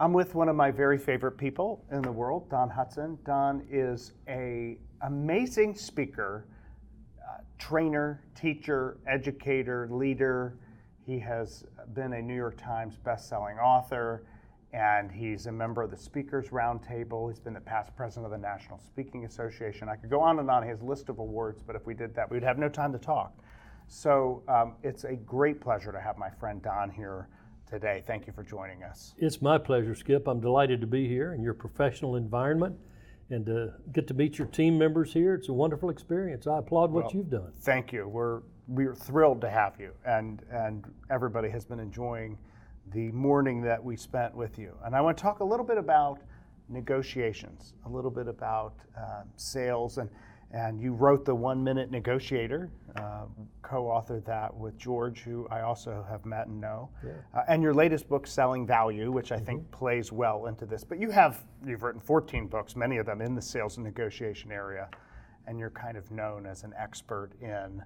I'm with one of my very favorite people in the world, Don Hutson. Don is an amazing speaker, trainer, teacher, educator, leader. He has been a New York Times best-selling author, and he's a member of the Speakers Roundtable. He's been the past president of the National Speaking Association. I could go on and on his list of awards, but if we did that, we'd have no time to talk. So it's a great pleasure to have my friend Don here today. Thank you for joining us. It's my pleasure, Skip. I'm delighted to be here in your professional environment and to get to meet your team members here. It's a wonderful experience. I applaud what you've done. Thank you. We're thrilled to have you, and everybody has been enjoying the morning that we spent with you. And I want to talk a little bit about negotiations, a little bit about sales, and you wrote the One-Minute Negotiator, co-authored that with George, who I also have met and know. Yeah. And your latest book, Selling Value, which I think plays well into this. But you've written 14 books, many of them in the sales and negotiation area, and you're kind of known as an expert in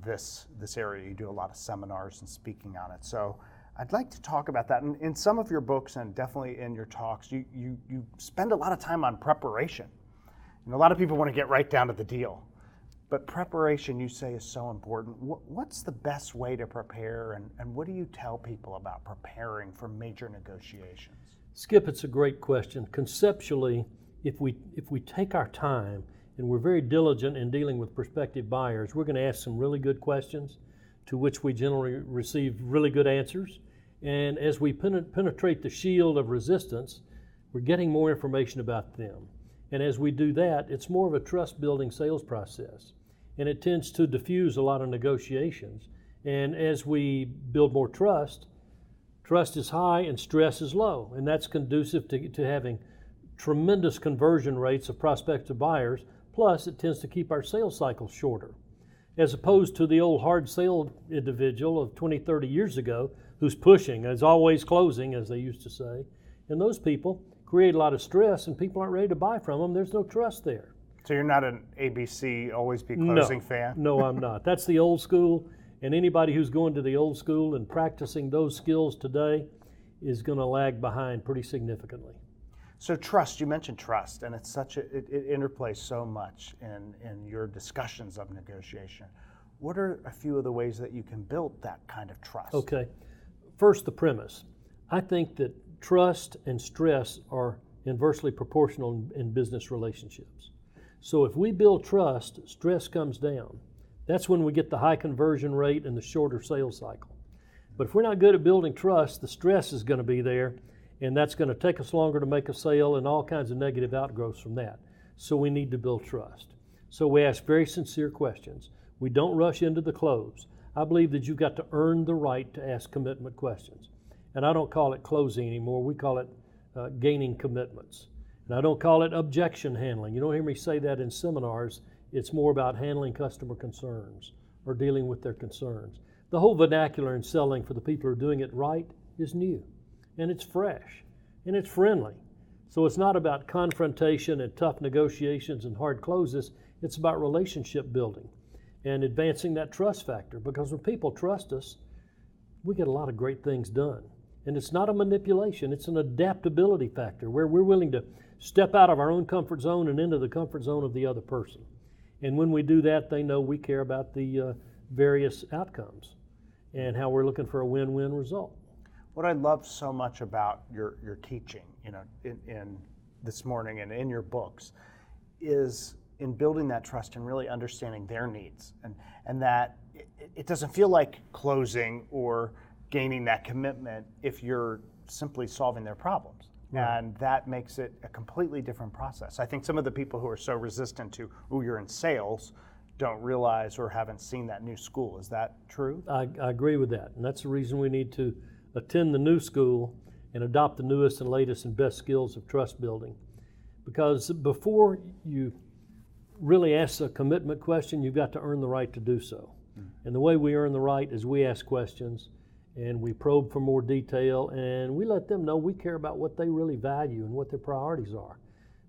this area. You do a lot of seminars and speaking on it. So I'd like to talk about that. And in some of your books, and definitely in your talks, you spend a lot of time on preparation. And a lot of people want to get right down to the deal. But preparation, you say, is so important. What's the best way to prepare, and what do you tell people about preparing for major negotiations? Skip, it's a great question. Conceptually, if we take our time and we're very diligent in dealing with prospective buyers, we're going to ask some really good questions to which we generally receive really good answers. And as we penetrate the shield of resistance, we're getting more information about them. And as we do that, it's more of a trust-building sales process. And it tends to diffuse a lot of negotiations. And as we build more trust is high and stress is low. And that's conducive to having tremendous conversion rates of prospective buyers. Plus, it tends to keep our sales cycles shorter, as opposed to the old hard sale individual of 20, 30 years ago who's pushing, is always closing, as they used to say. And those people create a lot of stress, and people aren't ready to buy from them. There's no trust there. So you're not an ABC, always be closing fan? No, I'm not. That's the old school, and anybody who's going to the old school and practicing those skills today is going to lag behind pretty significantly. So trust, you mentioned trust, and it's it interplays so much in your discussions of negotiation. What are a few of the ways that you can build that kind of trust? Okay. First, the premise. I think that trust and stress are inversely proportional in business relationships. So if we build trust, stress comes down. That's when we get the high conversion rate and the shorter sales cycle. But if we're not good at building trust, the stress is going to be there, and that's going to take us longer to make a sale and all kinds of negative outgrowths from that. So we need to build trust. So we ask very sincere questions. We don't rush into the close. I believe that you've got to earn the right to ask commitment questions. And I don't call it closing anymore. We call it gaining commitments. And I don't call it objection handling. You don't hear me say that in seminars. It's more about handling customer concerns or dealing with their concerns. The whole vernacular in selling for the people who are doing it right is new. And it's fresh. And it's friendly. So it's not about confrontation and tough negotiations and hard closes. It's about relationship building and advancing that trust factor. Because when people trust us, we get a lot of great things done. And it's not a manipulation, it's an adaptability factor where we're willing to step out of our own comfort zone and into the comfort zone of the other person. And when we do that, they know we care about the various outcomes and how we're looking for a win-win result. What I love so much about your teaching, in this morning and in your books, is in building that trust and really understanding their needs, and that it doesn't feel like closing or gaining that commitment if you're simply solving their problems. Right. And that makes it a completely different process. I think some of the people who are so resistant to, you're in sales, don't realize or haven't seen that new school. Is that true? I agree with that. And that's the reason we need to attend the new school and adopt the newest and latest and best skills of trust building. Because before you really ask a commitment question, you've got to earn the right to do so. And the way we earn the right is we ask questions and we probe for more detail, and we let them know we care about what they really value and what their priorities are.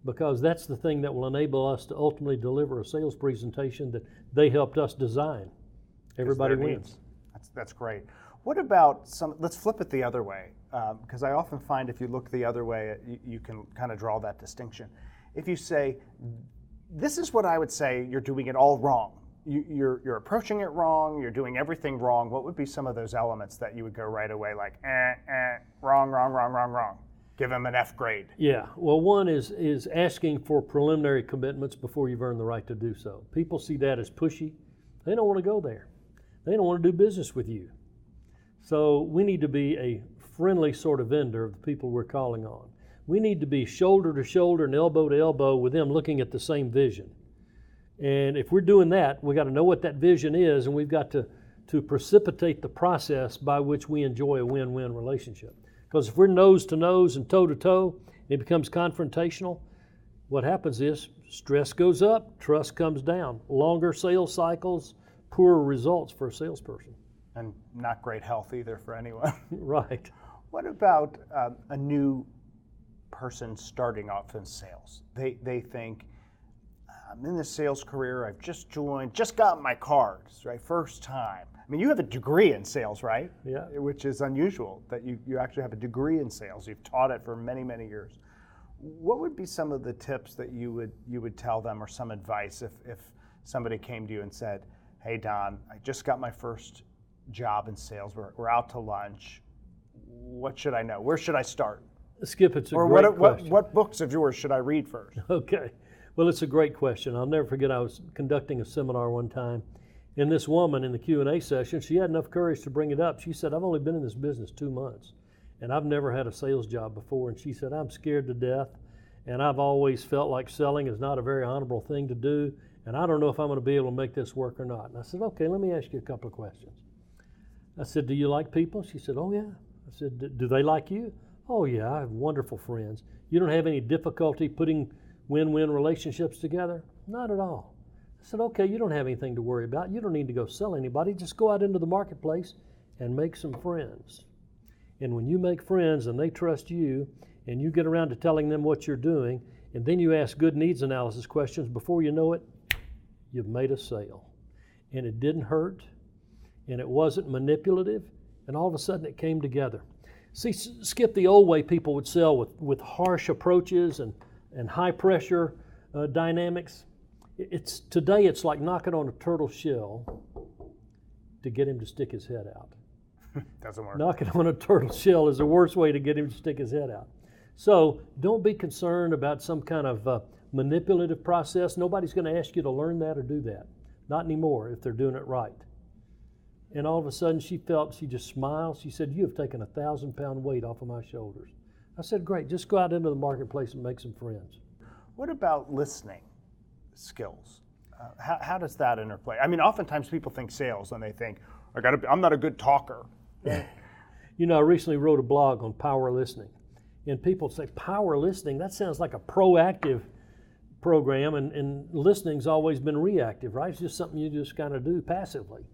Because that's the thing that will enable us to ultimately deliver a sales presentation that they helped us design. Everybody wins. That's great. What about let's flip it the other way. because I often find if you look the other way, you can kind of draw that distinction. If you say, this is what I would say, you're doing it all wrong. You're approaching it wrong, you're doing everything wrong, what would be some of those elements that you would go right away like, wrong, give them an F grade? Yeah, well, one is asking for preliminary commitments before you've earned the right to do so. People see that as pushy. They don't want to go there. They don't want to do business with you. So we need to be a friendly sort of vendor of the people we're calling on. We need to be shoulder to shoulder and elbow to elbow with them looking at the same vision. And if we're doing that, we got to know what that vision is, and we've got to precipitate the process by which we enjoy a win-win relationship. Because if we're nose to nose and toe to toe, it becomes confrontational. What happens is stress goes up, trust comes down, longer sales cycles, poorer results for a salesperson. And not great health either for anyone. Right. What about a new person starting off in sales? They think, I'm in this sales career, I've just joined, just got my cards, right? First time. I mean, you have a degree in sales, right? Yeah. Which is unusual that you actually have a degree in sales. You've taught it for many, many years. What would be some of the tips that you would tell them, or some advice if somebody came to you and said, hey, Don, I just got my first job in sales. We're out to lunch. What should I know? Where should I start? Skip, it's a great question. What books of yours should I read first? Okay. Well, it's a great question. I'll never forget, I was conducting a seminar one time, and this woman in the Q&A session, she had enough courage to bring it up. She said, I've only been in this business 2 months, and I've never had a sales job before. And she said, I'm scared to death, and I've always felt like selling is not a very honorable thing to do, and I don't know if I'm going to be able to make this work or not. And I said, okay, let me ask you a couple of questions. I said, do you like people? She said, oh, yeah. I said, do they like you? Oh, yeah, I have wonderful friends. You don't have any difficulty putting win-win relationships together? Not at all. I said, okay, you don't have anything to worry about. You don't need to go sell anybody. Just go out into the marketplace and make some friends. And when you make friends and they trust you, and you get around to telling them what you're doing, and then you ask good needs analysis questions, before you know it, you've made a sale. And it didn't hurt, and it wasn't manipulative, and all of a sudden it came together. See, Skip, the old way people would sell with harsh approaches and high pressure dynamics. Today it's like knocking on a turtle shell to get him to stick his head out. Doesn't work. Knocking on a turtle shell is the worst way to get him to stick his head out. So don't be concerned about some kind of manipulative process. Nobody's going to ask you to learn that or do that. Not anymore if they're doing it right. And all of a sudden she just smiled. She said, you have taken 1,000-pound weight off of my shoulders. I said, great, just go out into the marketplace and make some friends. What about listening skills? How does that interplay? I mean, oftentimes people think sales and they think, I'm not a good talker. You know, I recently wrote a blog on power listening. And people say, power listening, that sounds like a proactive program, and listening's always been reactive, right? It's just something you just kind of do passively.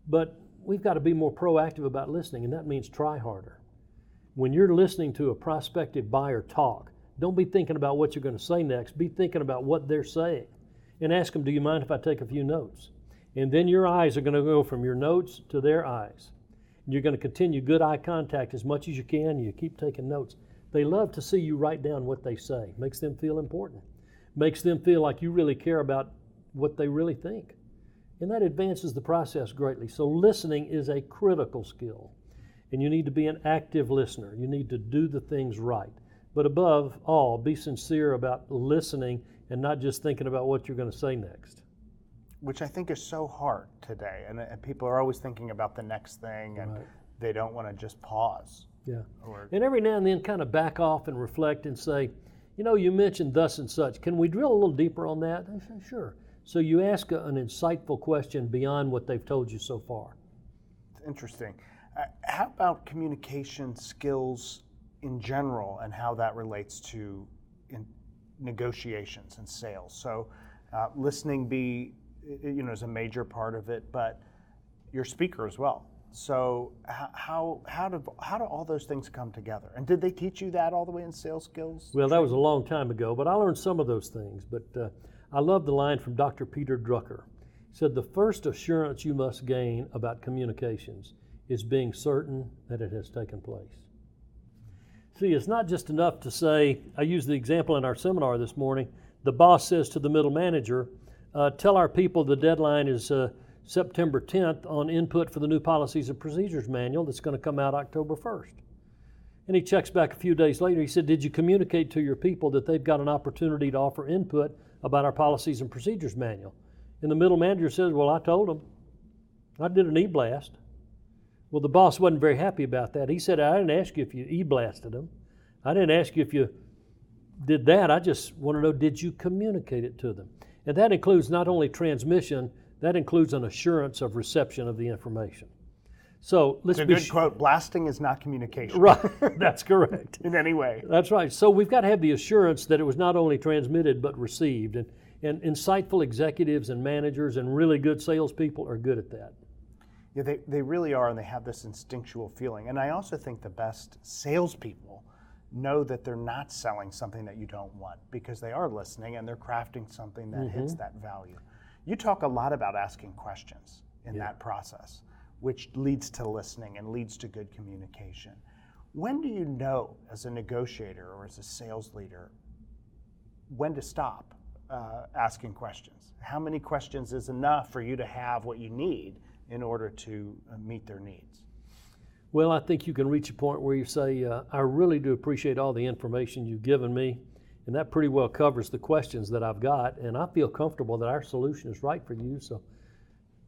But we've got to be more proactive about listening, and that means try harder. When you're listening to a prospective buyer talk, don't be thinking about what you're going to say next. Be thinking about what they're saying. And ask them, do you mind if I take a few notes? And then your eyes are going to go from your notes to their eyes. And you're going to continue good eye contact as much as you can, and you keep taking notes. They love to see you write down what they say. Makes them feel important. Makes them feel like you really care about what they really think. And that advances the process greatly. So listening is a critical skill. And you need to be an active listener. You need to do the things right. But above all, be sincere about listening and not just thinking about what you're going to say next. Which I think is so hard today. And people are always thinking about the next thing, and right. They don't want to just pause. Yeah. And every now and then kind of back off and reflect and say, you know, you mentioned thus and such. Can we drill a little deeper on that? I said, sure. So you ask an insightful question beyond what they've told you so far. Interesting. How about communication skills in general, and how that relates to negotiations and sales? So listening is a major part of it, but you're a speaker as well. So how do all those things come together? And did they teach you that all the way in sales skills? Well, that was a long time ago, but I learned some of those things. But I love the line from Dr. Peter Drucker. He said, the first assurance you must gain about communications is being certain that it has taken place. See, it's not just enough to say, I used the example in our seminar this morning, the boss says to the middle manager, tell our people the deadline is September 10th on input for the new policies and procedures manual that's going to come out October 1st. And he checks back a few days later. He said, did you communicate to your people that they've got an opportunity to offer input about our policies and procedures manual? And the middle manager says, well, I told them. I did an e-blast. Well, the boss wasn't very happy about that. He said, I didn't ask you if you e-blasted them. I didn't ask you if you did that. I just want to know, did you communicate it to them? And that includes not only transmission, that includes an assurance of reception of the information. So let's It's a good quote. Blasting is not communication. Right, that's correct. In any way. That's right. So we've got to have the assurance that it was not only transmitted but received. And insightful executives and managers and really good salespeople are good at that. Yeah, they really are, and they have this instinctual feeling. And I also think the best salespeople know that they're not selling something that you don't want, because they are listening and they're crafting something that hits that value. You talk a lot about asking questions in that process, which leads to listening and leads to good communication. When do you know, as a negotiator or as a sales leader, when to stop asking questions? How many questions is enough for you to have what you need in order to meet their needs? Well, I think you can reach a point where you say, I really do appreciate all the information you've given me, and that pretty well covers the questions that I've got, and I feel comfortable that our solution is right for you. So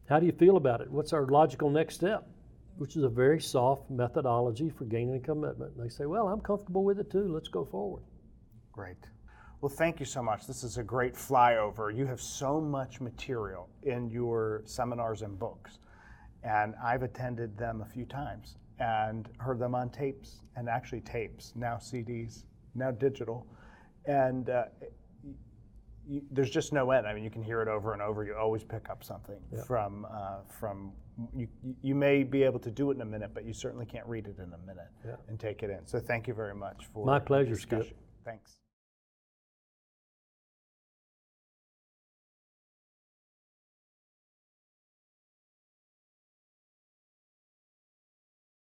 how do you feel about it? What's our logical next step? Which is a very soft methodology for gaining a commitment. And they say, well, I'm comfortable with it too. Let's go forward. Great. Well, thank you so much. This is a great flyover. You have so much material in your seminars and books, and I've attended them a few times and heard them on tapes, and actually tapes, now CDs, now digital. And there's just no end. I mean, you can hear it over and over. You always pick up something from you may be able to do it in a minute, but you certainly can't read it in a minute and take it in. So thank you very much for my pleasure, the discussion. Skip. Thanks.